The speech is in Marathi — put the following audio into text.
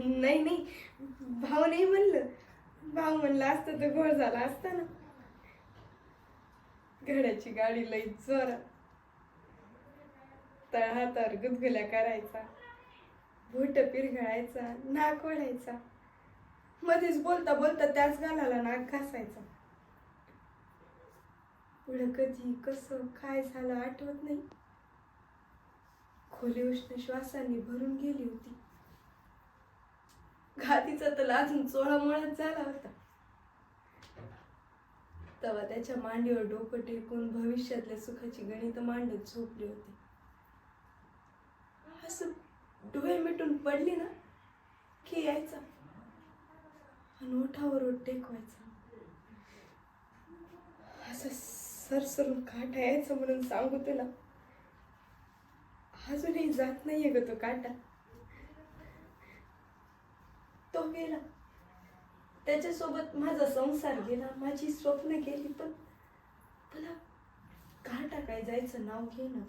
नाही नाही, भाऊ नाही म्हणलं. भाऊ म्हणलं असतं तर घोळ झाला असता ना. घड्याची गाडी लई जोरात, तळहातावर गुदगुल्या करायचा, बोट पिरघळायचा, नाक ओढायचा, मध्येच बोलता बोलता त्याच गालाला नाक घासायचा. पुढं कधी कसं काय झालं आठवत नाही. खोली उष्ण श्वासांनी भरून गेली होती. घातीचा तर अजून चोळामोळाच झाला होता. तेव्हा त्याच्या मांडीवर डोकं टेकून भविष्यातल्या सुखाची गणित मांडत झोपली होती. असं डोळे मिटून पडली ना की यायचा आणि ओठावर ओठ टेकवायचा. असं सरसरून काटा यायचं म्हणून सांगू तुला, अजूनही जात नाहीये ग तो काटा. तो गेला, त्याच्यासोबत माझा संसार गेला, माझी स्वप्न गेली, पण तुला काटा काय जायचं नाव घे ना.